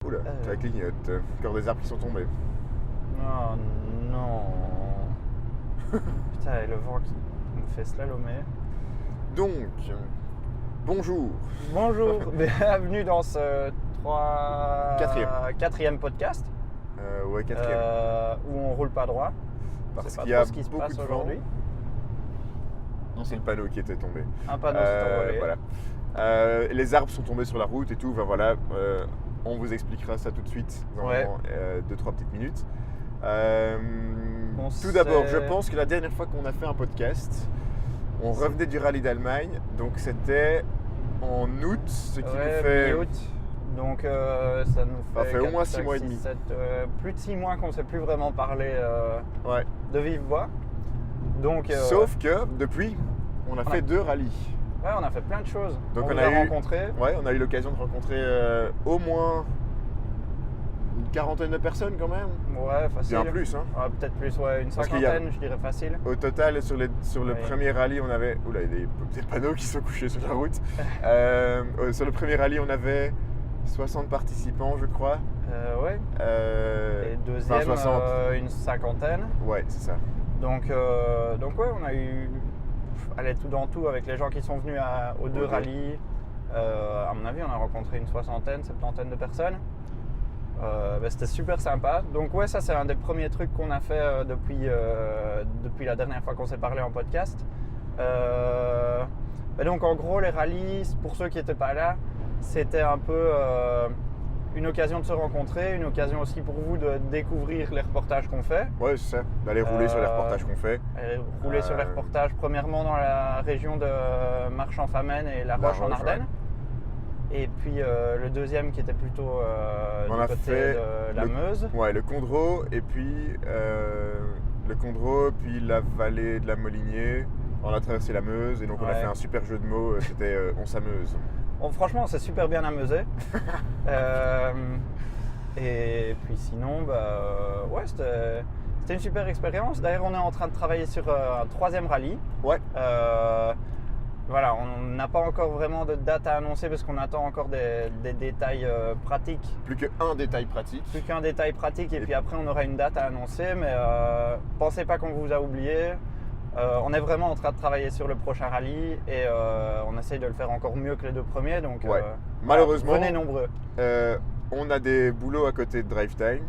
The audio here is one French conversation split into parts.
Oula, ça clignote. Encore des arbres qui sont tombés. Oh non. Putain, et le vent qui me fait slalomer. Donc, bonjour. Bonjour, bienvenue dans ce quatrième podcast. Ouais, quatrième. Où on roule pas droit. Parce C'est qu'il pas y a trop ce qui se beaucoup passe de vent. aujourd'hui. Non, c'est le panneau qui était tombé. Un panneau s'est envolé. Voilà. Les arbres sont tombés sur la route et tout. Ben voilà, on vous expliquera ça tout de suite dans 2-3 petites minutes. Tout d'abord, je pense que la dernière fois qu'on a fait un podcast, on revenait du rallye d'Allemagne. Donc c'était en août, ce qui nous fait... mi-août. Donc ça nous fait, fait au moins 6 mois et demi. 7, plus de 6 mois qu'on ne s'est plus vraiment parlé de vive voix. Donc, sauf que depuis, on a fait 2 rallyes. Ouais, on a fait plein de choses. Donc on a rencontré. Ouais, on a eu l'occasion de rencontrer au moins une quarantaine de personnes quand même. Ouais, facile. Bien plus, hein. Ouais, peut-être plus, une cinquantaine, je dirais facile. Au total, sur le premier rallye, on avait... Oula, il y a des panneaux qui sont couchés sur la route. Sur le premier rallye, on avait 60 participants, je crois. Ouais. Et deuxième, 60. Une cinquantaine. Ouais, c'est ça. Donc ouais, on a eu... Allez, tout dans tout, avec les gens qui sont venus aux 2 rallyes. À mon avis, on a rencontré une 60-70 de personnes. C'était super sympa. Donc ouais, ça c'est un des premiers trucs qu'on a fait depuis la dernière fois qu'on s'est parlé en podcast. Donc en gros, les rallyes, pour ceux qui n'étaient pas là, c'était un peu une occasion de se rencontrer, une occasion aussi pour vous de découvrir les reportages qu'on fait. Ouais, c'est ça, d'aller rouler sur les reportages qu'on fait. Rouler sur les reportages, premièrement dans la région de Marche-en-Famenne et La Roche en Ardennes. Ouais. Et puis le deuxième qui était plutôt du côté de la Meuse. Ouais, le Condro, et puis la vallée de la Molinier. On a traversé la Meuse et donc on a fait un super jeu de mots, c'était on s'amuse. Franchement, on s'est super bien amusé. Et puis sinon, c'était une super expérience. D'ailleurs, on est en train de travailler sur un 3e rallye. Ouais. Voilà, on n'a pas encore vraiment de date à annoncer parce qu'on attend encore des détails pratiques. Plus qu'un détail pratique. Plus qu'un détail pratique et puis après on aura une date à annoncer. Mais pensez pas qu'on vous a oublié. On est vraiment en train de travailler sur le prochain rallye et on essaye de le faire encore mieux que les 2 premiers. Donc malheureusement, venez nombreux. On a des boulots à côté de Drive Time.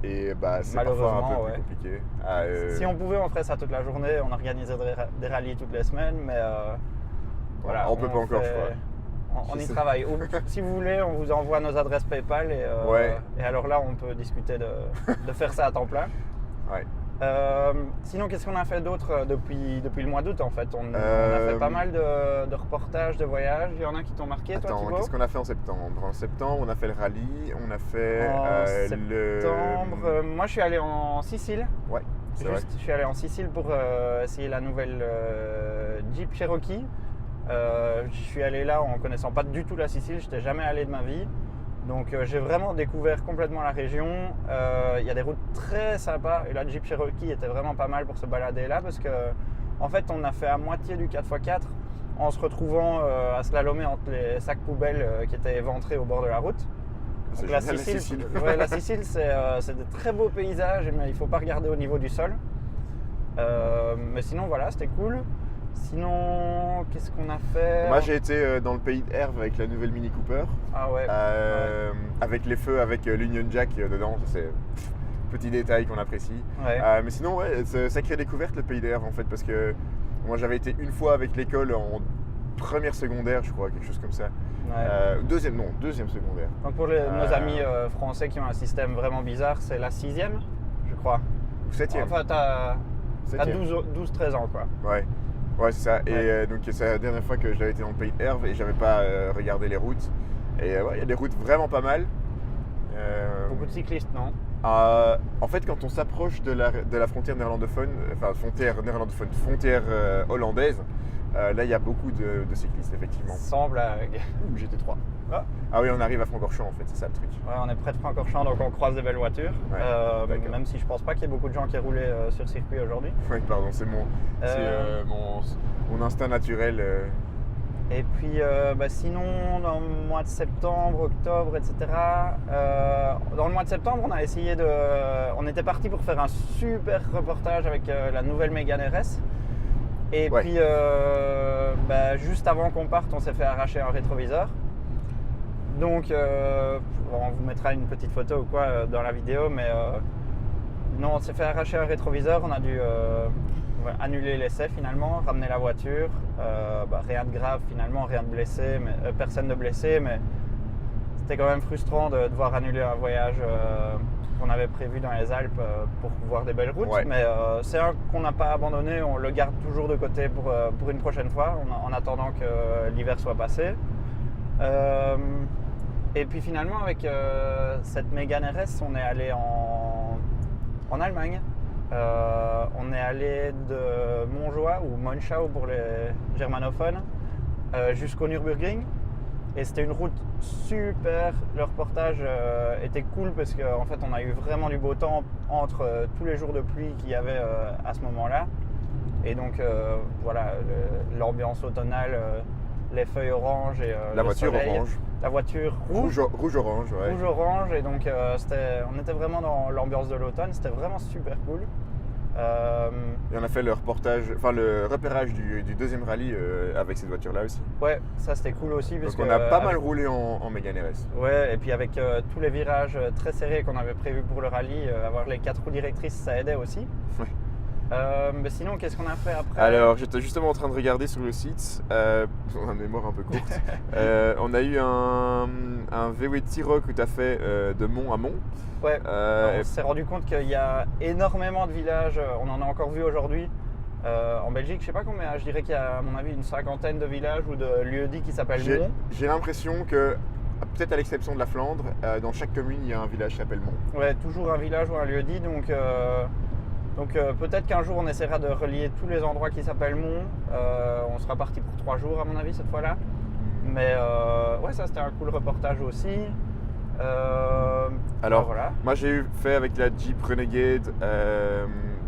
Et c'est parfois un peu plus compliqué. Si on pouvait, on ferait ça toute la journée. On organiserait des rallyes toutes les semaines, mais voilà. On peut pas encore, je crois. On y travaille. Si vous voulez, on vous envoie nos adresses PayPal et alors là, on peut discuter de faire ça à temps plein. Ouais. Sinon, qu'est-ce qu'on a fait d'autre depuis le mois d'août en fait? On a fait pas mal de reportages, de voyages. Il y en a qui t'ont marqué, toi, Thibaut? Qu'est-ce qu'on a fait en septembre? En septembre, on a fait le rallye, on a fait moi, je suis allé en Sicile. Ouais, c'est vrai. Je suis allé en Sicile pour essayer la nouvelle Jeep Cherokee. Je suis allé là en connaissant pas du tout la Sicile. Je n'étais jamais allé de ma vie. Donc j'ai vraiment découvert complètement la région. Il y a des routes très sympas et la Jeep Cherokee était vraiment pas mal pour se balader là parce que en fait on a fait à moitié du 4x4 en se retrouvant à slalomer entre les sacs poubelles qui étaient éventrés au bord de la route. Donc la Sicile, la Sicile c'est de très beaux paysages mais il ne faut pas regarder au niveau du sol. Mais sinon voilà, c'était cool. Sinon, qu'est-ce qu'on a fait? Moi, j'ai été dans le pays de Herve avec la nouvelle Mini Cooper. Ah ouais. Avec les feux, avec l'Union Jack dedans. C'est un petit détail qu'on apprécie. Ouais. Mais sinon, c'est sacrée découverte le pays d'Herve en fait. Parce que moi, j'avais été une fois avec l'école en première secondaire, je crois, quelque chose comme ça. Ouais. Deuxième secondaire. Donc pour nos amis français qui ont un système vraiment bizarre, c'est la 6e, je crois. Ou 7e. Enfin, t'as 12-13 ans, quoi. Ouais, c'est ça. Et donc, c'est la dernière fois que j'avais été dans le pays de Herve et j'avais pas regardé les routes. Et il y a des routes vraiment pas mal. Beaucoup de cyclistes, non? En fait, quand on s'approche de la frontière néerlandophone, enfin frontière hollandaise, là il y a beaucoup de cyclistes, effectivement. Sans blague. GT3. Ah oui, on arrive à Francorchamps en fait, c'est ça le truc. Ouais, on est près de Francorchamps, donc on croise des belles voitures. Même si je pense pas qu'il y ait beaucoup de gens qui roulaient sur circuit aujourd'hui. Oui, pardon, c'est mon instinct naturel. Et puis sinon, dans le mois de septembre, octobre, etc. Dans le mois de septembre, on a essayé on était parti pour faire un super reportage avec la nouvelle Mégane RS. Et puis juste avant qu'on parte, on s'est fait arracher un rétroviseur. Donc on vous mettra une petite photo ou quoi dans la vidéo, mais non, on s'est fait arracher un rétroviseur, on a dû annuler l'essai finalement, ramener la voiture, rien de grave finalement, rien de blessé, mais, personne de blessé, mais c'était quand même frustrant de devoir annuler un voyage qu'on avait prévu dans les Alpes pour voir des belles routes, mais c'est un qu'on n'a pas abandonné, on le garde toujours de côté pour une prochaine fois, en attendant que l'hiver soit passé. Et puis finalement avec cette Mégane RS, on est allé en Allemagne. On est allé de Montjoie ou Monschau pour les germanophones jusqu'au Nürburgring et c'était une route super. Le reportage était cool parce qu'en fait on a eu vraiment du beau temps entre tous les jours de pluie qu'il y avait à ce moment-là et donc l'ambiance automnale, les feuilles oranges et la voiture soleil. orange. La voiture rouge-orange, ouais. Rouge-orange, et donc on était vraiment dans l'ambiance de l'automne, c'était vraiment super cool. Et on a fait le repérage du deuxième rallye avec cette voiture-là aussi. Ouais, ça c'était cool aussi. Donc on a pas mal roulé en Mégane RS. Ouais, et puis avec tous les virages très serrés qu'on avait prévus pour le rallye, avoir les 4 roues directrices, ça aidait aussi. Ouais. Mais sinon, qu'est-ce qu'on a fait après? Alors, j'étais justement en train de regarder sur le site, on a une mémoire un peu courte. On a eu un VW T-Roc où tu as fait de Mont à Mont. Ouais, on s'est rendu compte qu'il y a énormément de villages, on en a encore vu aujourd'hui. En Belgique, je sais pas combien, je dirais qu'il y a à mon avis une 50aine de villages ou de lieux-dits qui s'appellent Mont. J'ai l'impression que, peut-être à l'exception de la Flandre, dans chaque commune il y a un village qui s'appelle Mont. Ouais, toujours un village ou un lieu-dit, donc peut-être qu'un jour on essaiera de relier tous les endroits qui s'appellent Mont. On sera parti pour 3 jours à mon avis cette fois-là. Mais ça c'était un cool reportage aussi. Alors voilà. Moi j'ai fait avec la Jeep Renegade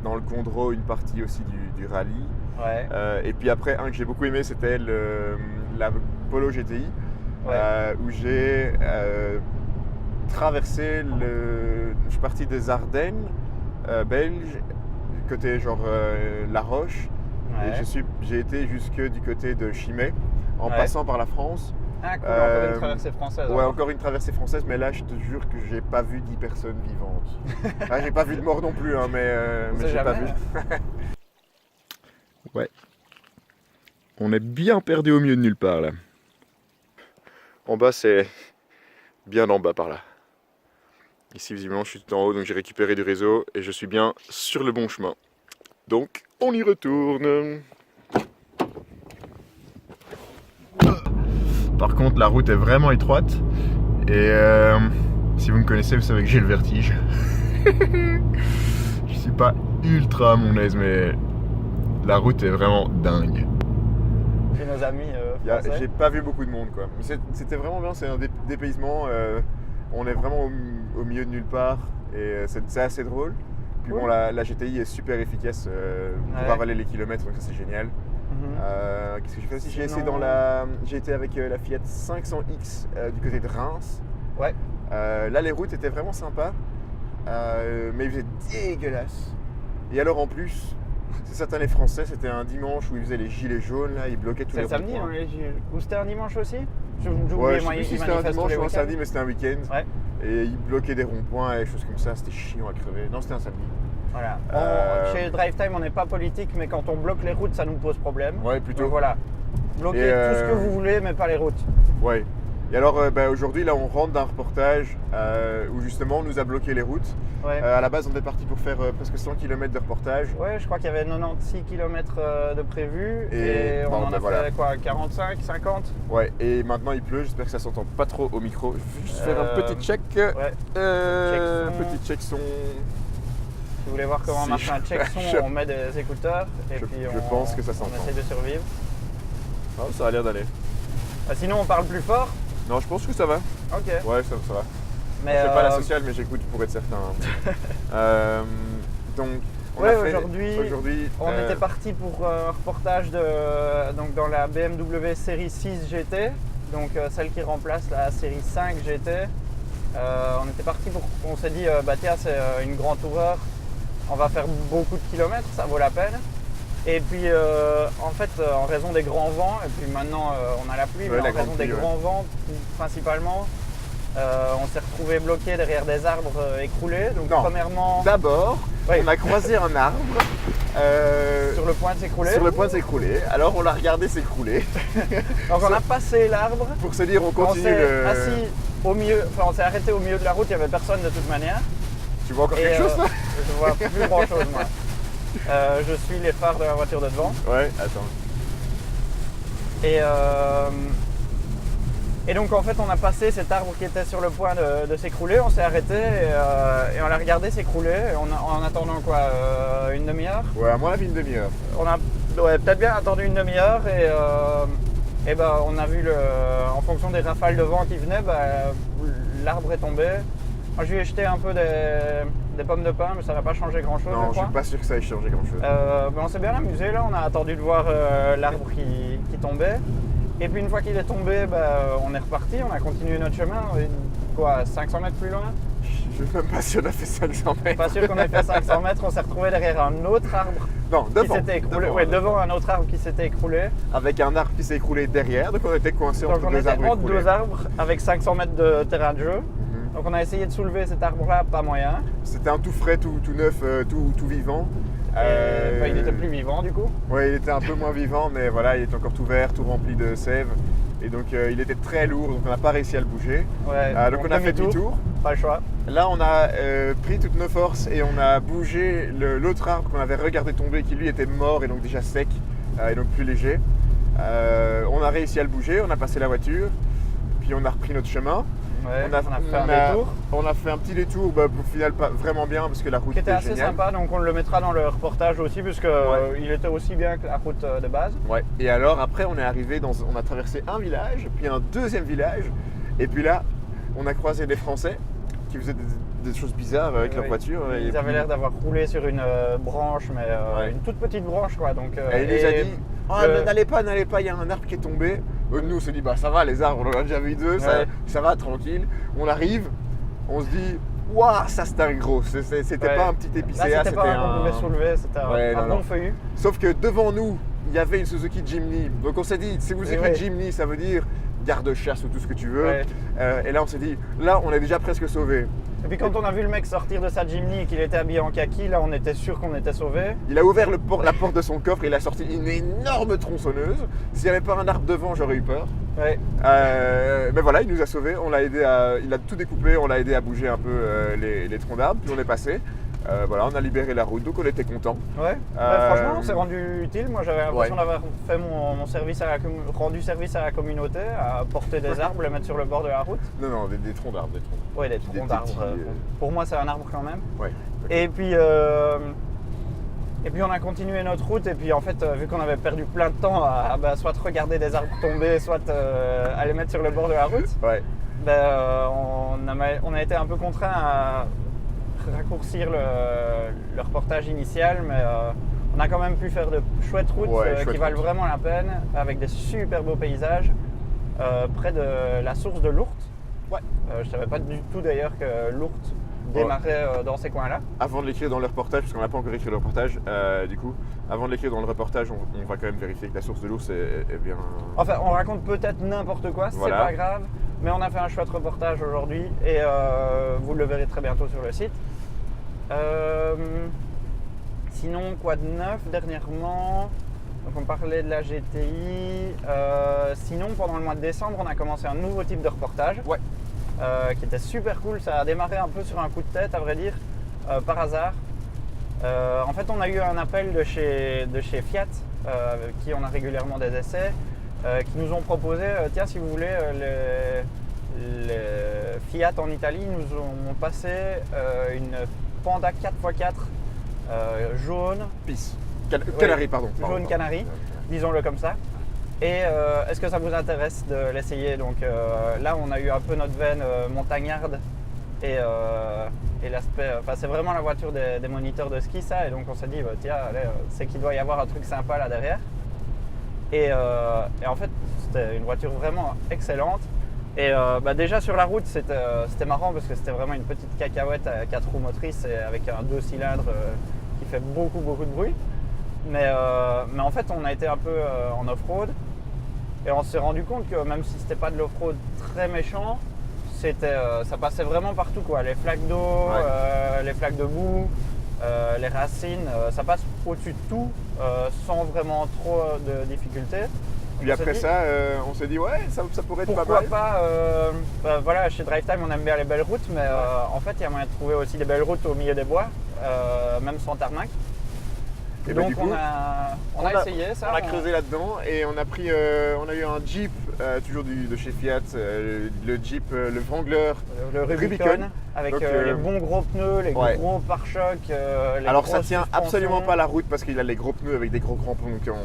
dans le Condro une partie aussi du rallye. Ouais. Et puis après un que j'ai beaucoup aimé c'était la Polo GTI où j'ai traversé je suis parti des Ardennes belges, côté genre La Roche, et j'ai été jusque du côté de Chimay en passant par la France. Ah cool, encore une traversée française. Ouais, encore une traversée française, mais là je te jure que j'ai pas vu 10 personnes vivantes. J'ai pas vu de mort non plus, hein, mais j'ai pas vu. Ouais. On est bien perdu au milieu de nulle part là. En bas c'est bien en bas par là. Ici visiblement je suis tout en haut, donc j'ai récupéré du réseau et je suis bien sur le bon chemin. Donc on y retourne. Par contre la route est vraiment étroite et si vous me connaissez vous savez que j'ai le vertige. Je suis pas ultra à mon aise mais la route est vraiment dingue. Chez nos amis français. J'ai pas vu beaucoup de monde quoi. Mais c'était vraiment bien, c'est un dépaysement. On est vraiment au milieu de nulle part et c'est assez drôle. Puis bon, la GTI est super efficace pour avaler les kilomètres, donc ça c'est génial. Qu'est-ce que j'ai fait aussi? J'ai été avec la Fiat 500X du côté de Reims. Ouais. Là les routes étaient vraiment sympas, mais il faisait dégueulasse. Et alors en plus, c'est certain les Français, c'était un dimanche où ils faisaient les gilets jaunes, là, ils bloquaient tous les ronds-points. C'est samedi, ou c'était un dimanche aussi? Ouais, je sais plus si c'était un dimanche ou un samedi, mais c'était un week-end. Ouais. Et ils bloquaient des ronds-points et des choses comme ça, c'était chiant à crever. Non, c'était un samedi. Voilà. Chez Drive Time, on n'est pas politique, mais quand on bloque les routes, ça nous pose problème. Ouais, plutôt. Donc voilà. Bloquez tout ce que vous voulez, mais pas les routes. Ouais. Et alors aujourd'hui, là, on rentre d'un reportage où justement on nous a bloqué les routes. Ouais. À la base, on était parti pour faire presque 100 km de reportage. Ouais, je crois qu'il y avait 96 km de prévu et on en a fait quoi, 45, 50. Ouais, et maintenant il pleut, j'espère que ça s'entend pas trop au micro. Je vais juste faire un petit check. Ouais. Petit check son. Si vous voulez voir comment marche un check son, on met des écouteurs et puis je pense que ça s'entend. On essaie de survivre. Oh, ça a l'air d'aller. Sinon, on parle plus fort? Non, je pense que ça va. Ok. Ouais, ça va. Mais je fais pas la sociale, mais j'écoute pour être certain. Donc, Aujourd'hui, on était parti pour un reportage donc dans la BMW série 6 GT, donc celle qui remplace la série 5 GT. On était parti on s'est dit, tiens, c'est une grand toureur, on va faire beaucoup de kilomètres, ça vaut la peine. Et puis en fait, en raison des grands vents, et puis maintenant on a la pluie, mais en raison des grands vents principalement, on s'est retrouvé bloqué derrière des arbres écroulés. Donc premièrement, d'abord, on a croisé un arbre sur le point de s'écrouler. Sur le point de s'écrouler. Alors on l'a regardé s'écrouler. Donc on a passé l'arbre. Pour se dire on continue. Assis au milieu, enfin on s'est arrêté au milieu de la route. Il n'y avait personne de toute manière. Tu vois encore quelque chose là? Je vois plus grand chose moi. Je suis les phares de la voiture de devant. Ouais, attends. Et donc en fait on a passé cet arbre qui était sur le point de s'écrouler, on s'est arrêté et on l'a regardé s'écrouler en attendant quoi, une demi-heure. Ouais, à mon avis une demi-heure. On a peut-être bien attendu une demi-heure et on a vu en fonction des rafales de vent qui venaient, l'arbre est tombé. Moi, je lui ai jeté un peu des pommes de pin, mais ça n'a pas changé grand chose. Non, je suis pas sûr que ça ait changé grand chose. On s'est bien amusé là, on a attendu de voir l'arbre qui tombait. Et puis une fois qu'il est tombé, on est reparti, on a continué notre chemin. 500 mètres plus loin? Je suis même pas sûr qu'on a fait 500 mètres. Pas sûr qu'on ait fait 500 mètres, on s'est retrouvé derrière un autre arbre. Non, devant. Qui s'était écroulé. Devant un autre arbre qui s'était écroulé. Avec un arbre qui s'est écroulé derrière, donc on était coincé entre deux arbres. Entre deux arbres avec 500 mètres de terrain de jeu. Donc on a essayé de soulever cet arbre-là, pas moyen. C'était un tout frais, tout neuf, tout vivant. Il était plus vivant du coup. Oui, il était un peu moins vivant, mais voilà, il était encore tout vert, tout rempli de sève. Et donc il était très lourd, donc on n'a pas réussi à le bouger. Donc on a fait demi-tour. Pas le choix. Là, on a pris toutes nos forces et on a bougé l'autre arbre qu'on avait regardé tomber, qui lui était mort et donc déjà sec et donc plus léger. On a réussi à le bouger, on a passé la voiture, puis on a repris notre chemin. Ouais, on a fait un détour. On a fait un petit détour, au final pas vraiment bien parce que la route était assez géniale. Sympa, donc on le mettra dans le reportage aussi puisque il était aussi bien que la route de base. Ouais. Et alors après on est arrivé on a traversé un village, puis un deuxième village, et puis là on a croisé des Français qui faisaient des choses bizarres avec leur voiture. Ils avaient l'air d'avoir roulé sur une branche, mais une toute petite branche quoi. Donc, et il nous a dit n'allez pas, il y a un arbre qui est tombé. Nous on s'est dit ça va, les arbres, on en a déjà vu deux, ça va, tranquille. On arrive, on se dit waouh, ça c'était un gros, c'était pas un petit épicéa, c'était pas un qu'on pouvait soulever, c'était un bon feuillu. Sauf que devant nous, il y avait une Suzuki Jimny. Donc on s'est dit, si vous écrivez Jimny, ça veut dire garde-chasse ou tout ce que tu veux. Et là on s'est dit, là on est déjà presque sauvé. Et puis quand on a vu le mec sortir de sa Jimny et qu'il était habillé en kaki, là on était sûr qu'on était sauvé. Il a ouvert la porte de son coffre et il a sorti une énorme tronçonneuse. S'il n'y avait pas un arbre devant, j'aurais eu peur. Mais voilà, il nous a sauvés, il a tout découpé, on l'a aidé à bouger un peu les troncs d'arbres, puis on est passé. Voilà, on a libéré la route, donc on était contents. Franchement, on s'est rendu utile. Moi, j'avais l'impression d'avoir fait mon service rendu service à la communauté, à porter des arbres, les mettre sur le bord de la route. Non, des troncs d'arbres. Oui, des troncs d'arbres. Pour moi, c'est un arbre quand même. Ouais. Et puis on a continué notre route. Et puis en fait, vu qu'on avait perdu plein de temps à soit regarder des arbres tomber, soit à les mettre sur le bord de la route, on a été un peu contraint à raccourcir le reportage initial, mais on a quand même pu faire de chouettes routes qui valent vraiment la peine, avec des super beaux paysages près de la source de l'Ourthe. Je ne savais pas du tout d'ailleurs que l'Ourthe démarrait dans ces coins-là. Avant de l'écrire dans le reportage, parce qu'on n'a pas encore écrit le reportage, avant de l'écrire dans le reportage, on va quand même vérifier que la source de l'Ourthe est bien... Enfin, on raconte peut-être n'importe quoi, c'est pas grave, mais on a fait un chouette reportage aujourd'hui et vous le verrez très bientôt sur le site. Sinon, quoi de neuf dernièrement? Donc on parlait de la GTI. Sinon, pendant le mois de décembre, on a commencé un nouveau type de reportage qui était super cool. Ça a démarré un peu sur un coup de tête, à vrai dire, par hasard. En fait, on a eu un appel de chez Fiat, avec qui on a régulièrement des essais, qui nous ont proposé, tiens, si vous voulez, les Fiat en Italie nous ont passé une Panda 4x4 jaune. Canari, pardon. Jaune Canari, disons-le comme ça. Et est-ce que ça vous intéresse de l'essayer? Donc là, on a eu un peu notre veine montagnarde et l'aspect. Enfin, c'est vraiment la voiture des moniteurs de ski, ça. Et donc, on s'est dit, tiens, allez, c'est qu'il doit y avoir un truc sympa là derrière. Et en fait, c'était une voiture vraiment excellente. Et déjà sur la route, c'était marrant parce que c'était vraiment une petite cacahuète à 4 roues motrices et avec un 2 cylindres qui fait beaucoup de bruit. Mais en fait, on a été un peu en off-road et on s'est rendu compte que même si c'était pas de l'off-road très méchant, ça passait vraiment partout, quoi. Les flaques d'eau, les flaques de boue, les racines, ça passe au-dessus de tout sans vraiment trop de difficultés. Puis après ça, on s'est dit ouais, ça pourrait être pas mal. Pourquoi pas voilà, chez Drive Time, on aime bien les belles routes, mais en fait, il y a moyen de trouver aussi des belles routes au milieu des bois, même sans tarmac. Et donc du coup, on a essayé ça. On a creusé là-dedans et on a eu un Jeep, toujours de chez Fiat, le Jeep, le Wrangler, le Rubicon, avec donc, les bons gros pneus, les gros pare-chocs. Alors ça tient absolument pas la route parce qu'il a les gros pneus avec des gros crampons, donc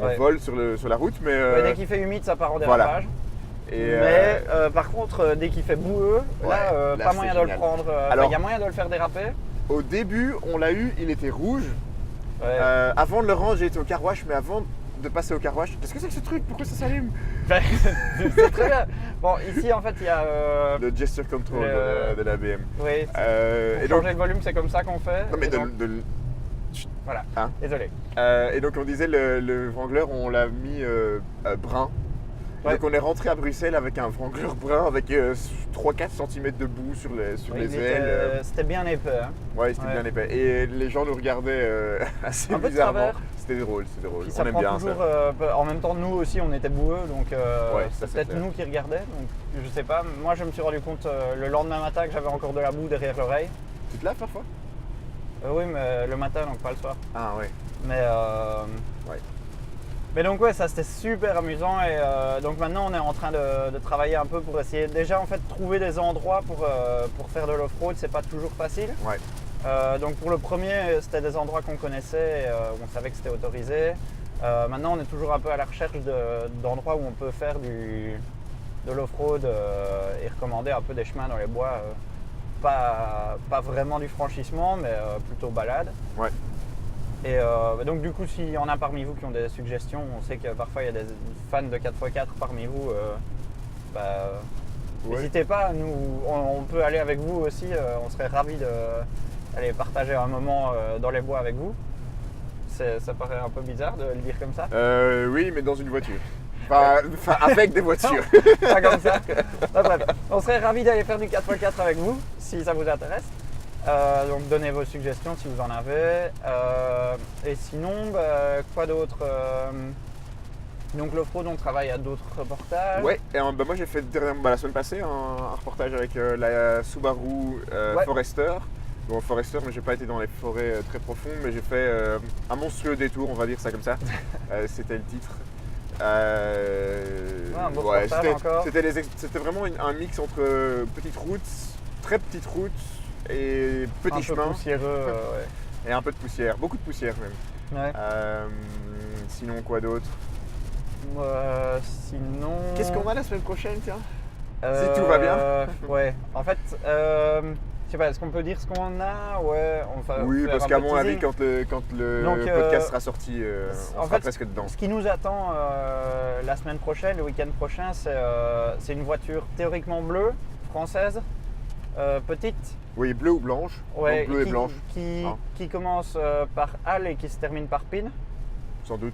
on vole sur la route. Mais dès qu'il fait humide, ça part en dérapage. Mais par contre, dès qu'il fait boueux, là pas moyen de le prendre. Il y a moyen de le faire déraper. Au début, on l'a eu, il était rouge. Avant de le rendre, j'ai été au car wash, mais avant de passer au car wash, qu'est-ce que c'est que ce truc? Pourquoi ça s'allume? C'est très bien. Bon, ici en fait il y a le gesture control de la BM. Oui. Pour changer le volume, c'est comme ça qu'on fait. Non mais voilà. Hein, désolé. Et donc on disait le Wrangler, on l'a mis brun. Donc on est rentré à Bruxelles avec un Wrangler brun avec 3-4 cm de boue sur les ailes. C'était bien épais. Hein. Ouais, c'était bien épais. Et les gens nous regardaient assez bizarrement. C'était drôle. Puis ça prend toujours, en même temps, nous aussi, on était boueux, donc c'est peut-être nous qui regardaient. Donc je sais pas. Moi, je me suis rendu compte le lendemain matin que j'avais encore de la boue derrière l'oreille. Tu te laves parfois? Oui, mais le matin, donc pas le soir. Ah ouais. Mais Mais donc ça c'était super amusant et donc maintenant on est en train de travailler un peu pour essayer déjà en fait trouver des endroits pour faire de l'off-road, c'est pas toujours facile. Ouais. Donc pour le premier c'était des endroits qu'on connaissait, et, on savait que c'était autorisé. Maintenant on est toujours un peu à la recherche d'endroits où on peut faire de l'off-road et recommander un peu des chemins dans les bois, pas vraiment du franchissement mais plutôt balade. Ouais. Et donc du coup, s'il y en a parmi vous qui ont des suggestions, on sait que parfois il y a des fans de 4x4 parmi vous, n'hésitez pas, nous, on peut aller avec vous aussi, on serait ravis d'aller partager un moment dans les bois avec vous. Ça paraît un peu bizarre de le dire comme ça. Oui, mais dans une voiture. Enfin, avec des voitures. Pas comme ça. Bref, on serait ravis d'aller faire du 4x4 avec vous, si ça vous intéresse. Donc donnez vos suggestions si vous en avez. Et sinon, quoi d'autre? Donc l'off-road, on travaille à d'autres reportages. Ouais, et moi j'ai fait la semaine passée un reportage avec la Subaru Forester. Bon, Forester, mais j'ai pas été dans les forêts très profondes, mais j'ai fait un monstrueux détour, on va dire ça comme ça. C'était le titre. Un beau reportage encore. C'était vraiment un mix entre petites routes, très petites routes, et petit chemin. Un peu poussiéreux, et un peu de poussière, beaucoup de poussière même. Ouais. Sinon quoi d'autre? Sinon. Qu'est-ce qu'on a la semaine prochaine, tiens? Si tout va bien. Ouais. En fait, je sais pas, est-ce qu'on peut dire ce qu'on a? Ouais. Oui, parce qu'à mon avis, quand le podcast sera sorti, on sera presque dedans. Ce qui nous attend la semaine prochaine, le week-end prochain, c'est une voiture théoriquement bleue, française, petite. Oui, bleue ou blanche. Ouais, bleue et blanche. Qui commence par Halle et qui se termine par Pin. Sans doute.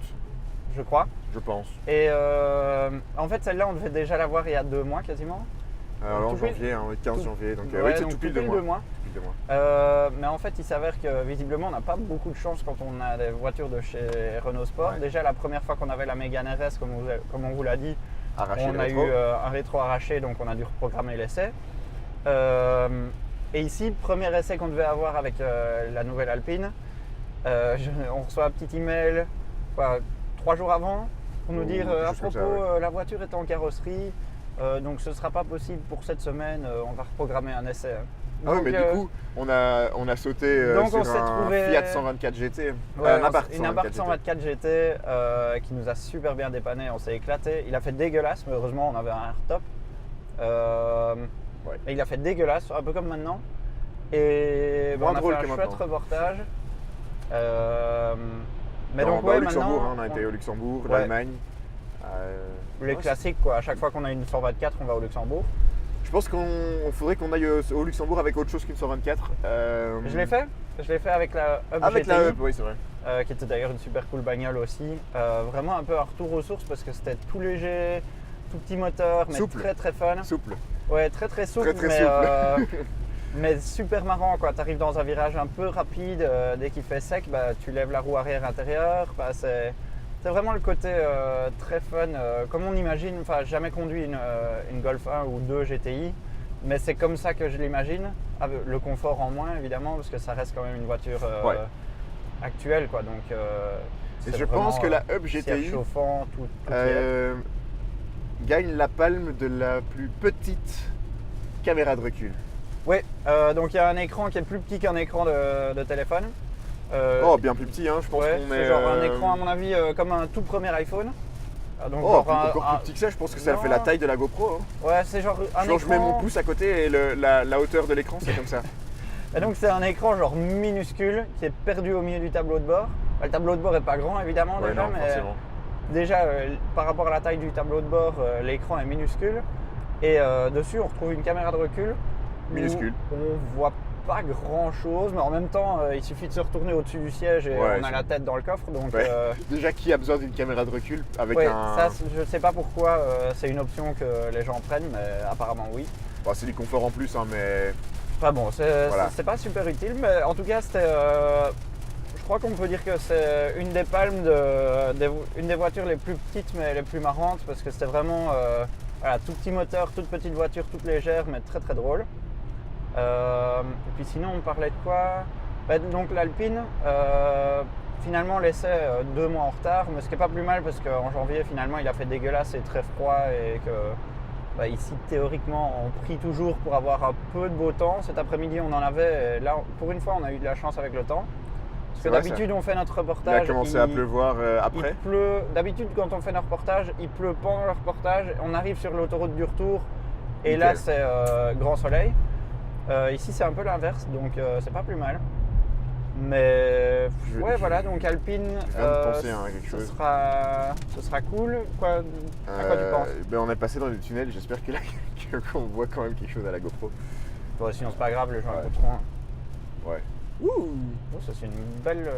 Je crois. Je pense. Et en fait, celle-là, on devait déjà l'avoir il y a 2 mois quasiment. Alors en janvier, le 15 janvier. Donc, oui, c'est tout pile 2 mois. Mais en fait, il s'avère que visiblement, on n'a pas beaucoup de chance quand on a des voitures de chez Renault Sport. Ouais. Déjà, la première fois qu'on avait la Mégane RS, comme on vous l'a dit, on a eu un rétro arraché, donc on a dû reprogrammer l'essai. Et ici, le premier essai qu'on devait avoir avec la nouvelle Alpine, on reçoit un petit email 3 jours avant pour nous dire à propos, la voiture est en carrosserie, donc ce ne sera pas possible pour cette semaine, on va reprogrammer un essai. Donc, mais du coup, on a sauté sur un Fiat 124 GT, une Abarth 124 GT qui nous a super bien dépanné, on s'est éclaté. Il a fait dégueulasse, mais heureusement on avait un hardtop. Et il a fait dégueulasse, un peu comme maintenant. Et Et Moins on a drôle fait un que chouette maintenant. reportage. Mais Non, donc, bah, ouais, au Luxembourg, maintenant, hein, on a été au Luxembourg, Ouais. l'Allemagne. les ouais, classiques, quoi. À chaque fois qu'on a une 124, on va au Luxembourg. Je pense qu'on faudrait qu'on aille au Luxembourg avec autre chose qu'une 124. Je l'ai fait. Je l'ai fait avec la Up Avec GTI, la Up, oui, c'est vrai. qui était d'ailleurs une super cool bagnole aussi. Vraiment un peu un retour aux sources parce que c'était tout léger, tout petit moteur, mais Souple. très très fun. Souple. Ouais, très très souple, Très, très mais, souple. mais super marrant quoi. Tu arrives dans un virage un peu rapide, dès qu'il fait sec, bah, tu lèves la roue arrière intérieure. Bah, c'est vraiment le côté très fun, comme on imagine. Enfin, j'ai jamais conduit une Golf 1 ou 2 GTI, mais c'est comme ça que je l'imagine. Avec le confort en moins évidemment, parce que ça reste quand même une voiture Ouais. actuelle quoi. Donc, Et c'est je vraiment, pense que la Up siège GTI chauffant, tout y est. gagne la palme de la plus petite caméra de recul. Oui, donc il y a un écran qui est plus petit qu'un écran de téléphone. Oh, bien plus petit, hein, je pense Ouais, qu'on c'est est. genre un écran à mon avis comme un tout premier iPhone. Donc Oh, genre encore plus petit que ça, je pense que ça Non. fait la taille de la GoPro. Hein. Ouais, c'est genre un Genre, écran. je mets mon pouce à côté et la hauteur de l'écran, c'est comme ça. Et donc c'est un écran genre minuscule qui est perdu au milieu du tableau de bord. Le tableau de bord est pas grand évidemment Ouais, déjà, non, mais forcément. déjà par rapport à la taille du tableau de bord, l'écran est minuscule. Et dessus on retrouve une caméra de recul. où Minuscule. On voit pas grand chose, mais en même temps il suffit de se retourner au-dessus du siège et Ouais, on a la tête dans le coffre. Donc Ouais. Déjà, qui a besoin d'une caméra de recul avec ouais, un. ça je sais pas pourquoi c'est une option que les gens prennent, mais apparemment oui. Bon, c'est du confort en plus, hein, mais. Enfin bon, c'est Voilà. pas super utile, mais en tout cas c'était. Je crois qu'on peut dire que c'est une des palmes une des voitures les plus petites mais les plus marrantes parce que c'était vraiment voilà, tout petit moteur, toute petite voiture, toute légère mais très très drôle. Et puis sinon on parlait de quoi? Donc l'Alpine, finalement l'essai 2 mois en retard, mais ce qui n'est pas plus mal parce qu'en janvier finalement il a fait dégueulasse et très froid et que ici théoriquement on prie toujours pour avoir un peu de beau temps. Cet après-midi on en avait, et là pour une fois on a eu de la chance avec le temps. Parce C'est que vrai, d'habitude on fait notre Il a reportage. commencé à pleuvoir après. Il pleut. D'habitude, quand on fait nos reportages, il pleut pendant le reportage. On arrive sur l'autoroute du retour et Nickel. là, c'est grand soleil. Ici, c'est un peu l'inverse, donc c'est pas plus mal. Mais voilà, donc Alpine, je viens de penser à quelque chose. ce sera cool. À quoi tu penses? On est passé dans des tunnels, j'espère que là qu'on voit quand même quelque chose à la GoPro. Bon, sinon, c'est pas grave, les gens Ouais. écouteront. Ouais. Ouh, oh, ça, c'est une belle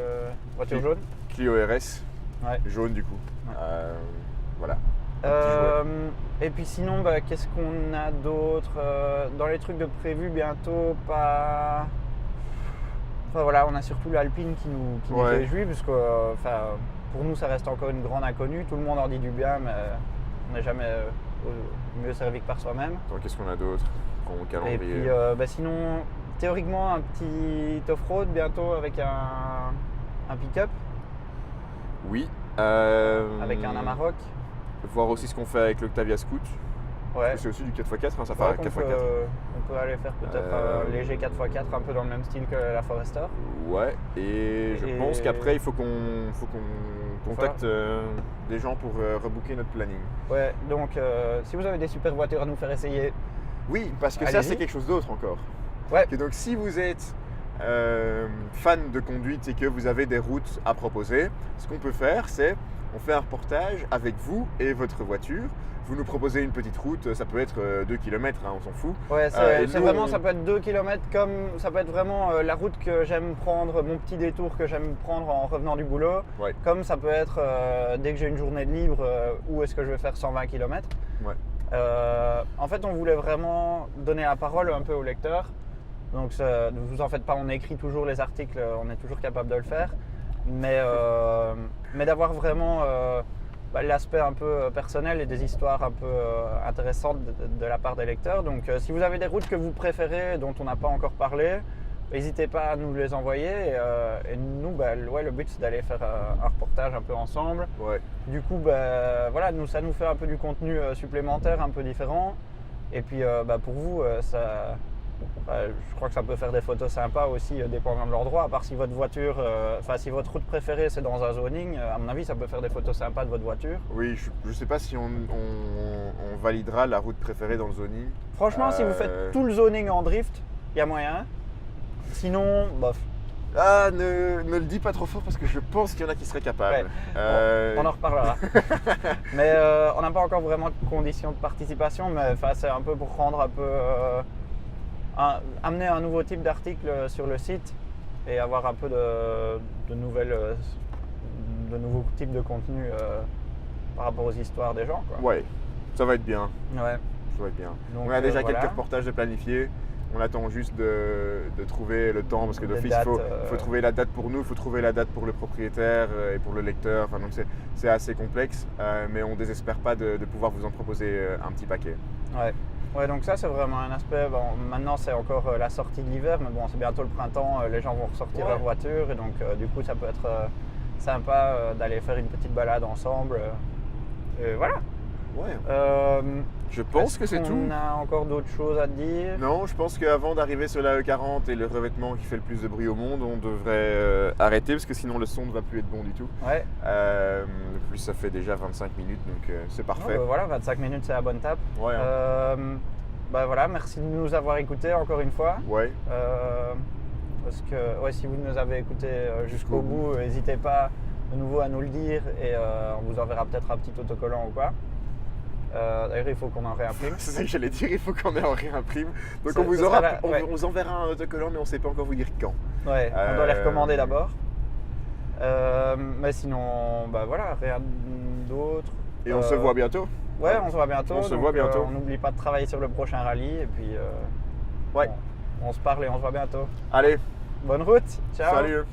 voiture jaune. Clio RS, Ouais. jaune du coup. Ouais. Voilà. Un petit jouet. Et puis sinon, qu'est-ce qu'on a d'autre dans les trucs de prévu bientôt? Pas. Enfin voilà, on a surtout l'Alpine qui nous Ouais. réjouit, parce que pour nous, ça reste encore une grande inconnue. Tout le monde en dit du bien, mais on n'est jamais mieux servi que par soi-même. Attends, qu'est-ce qu'on a d'autre en Et calendrier? puis sinon, théoriquement, un petit off-road bientôt avec un pick-up, Oui. avec un Amarok. Voir aussi ce qu'on fait avec l'Octavia Scoot. Ouais. C'est aussi du 4x4, hein, ça fait Ouais, un qu'on 4x4. on peut aller faire peut-être un léger 4x4, un peu dans le même style que la Forester. Ouais, et je Et- pense qu'après il faut qu'on contacte des gens pour rebooker notre planning. Ouais, donc si vous avez des super voitures à nous faire essayer, Oui, parce que ça Allez-y. c'est quelque chose d'autre encore. Ouais. Et donc si vous êtes fan de conduite et que vous avez des routes à proposer, ce qu'on peut faire c'est on fait un reportage avec vous et votre voiture. Vous nous proposez une petite route, ça peut être 2 km, on s'en fout. ouais, et c'est nous, vraiment, on- ça peut être 2 km comme ça peut être vraiment la route que j'aime prendre, mon petit détour que j'aime prendre en revenant du boulot. Ouais. Comme ça peut être dès que j'ai une journée de libre, où est-ce que je vais faire 120 km. Ouais. En fait, on voulait vraiment donner la parole un peu au lecteur. Donc, ne vous en faites pas, on écrit toujours les articles, on est toujours capable de le faire. Mais d'avoir vraiment l'aspect un peu personnel et des histoires un peu intéressantes de la part des lecteurs. Donc, si vous avez des routes que vous préférez, dont on n'a pas encore parlé, n'hésitez pas à nous les envoyer. Et nous, le but, c'est d'aller faire un reportage un peu ensemble. Ouais. Du coup, voilà, ça nous fait un peu du contenu supplémentaire, un peu différent. Et puis, pour vous, je crois que ça peut faire des photos sympas aussi, dépendant de l'endroit. À part si votre voiture, si votre route préférée c'est dans un zoning, à mon avis, ça peut faire des photos sympas de votre voiture. Oui, je sais pas si on validera la route préférée dans le zoning. Franchement, si vous faites tout le zoning en drift, il y a moyen. Sinon, bof. Ah, ne le dis pas trop fort parce que je pense qu'il y en a qui seraient capables. Ouais. On en reparlera. Mais on n'a pas encore vraiment de conditions de participation, mais c'est un peu pour rendre un peu. Amener un nouveau type d'article sur le site et avoir un peu de nouveaux types de contenu par rapport aux histoires des gens, quoi. Ouais, ça va être bien. Ouais. Ça va être bien. Donc, on a déjà voilà. quelques reportages de planifier. On attend juste de trouver le temps parce que d'office, il faut trouver la date pour nous, il faut trouver la date pour le propriétaire et pour le lecteur. Enfin, donc c'est assez complexe, mais on ne désespère pas de pouvoir vous en proposer un petit paquet. Ouais, donc ça c'est vraiment un aspect. Bon, maintenant c'est encore la sortie de l'hiver, mais bon, c'est bientôt le printemps, les gens vont ressortir leur voiture et donc du coup ça peut être sympa d'aller faire une petite balade ensemble. Et voilà. Ouais. Je pense que c'est tout. On a encore d'autres choses à dire? Non, je pense qu'avant d'arriver sur la E40 et le revêtement qui fait le plus de bruit au monde, on devrait arrêter parce que sinon le son ne va plus être bon du tout. Ouais. Puis ça fait déjà 25 minutes, donc c'est parfait. Voilà, 25 minutes c'est la bonne tape. Ouais. Voilà, merci de nous avoir écoutés encore une fois. Ouais. Parce que si vous nous avez écoutés jusqu'au bout, n'hésitez pas de nouveau à nous le dire et on vous enverra peut-être un petit autocollant ou quoi. D'ailleurs, il faut qu'on en réimprime. C'est ça que j'allais dire, il faut qu'on en réimprime. Donc on vous enverra un autocollant, mais on ne sait pas encore vous dire quand. Ouais, on doit les recommander d'abord. Mais sinon, voilà, rien d'autre. Et on se voit bientôt. Ouais, on se voit bientôt. On se voit bientôt. On n'oublie pas de travailler sur le prochain rallye et puis on se parle et on se voit bientôt. Allez. Bonne route. Ciao. Salut.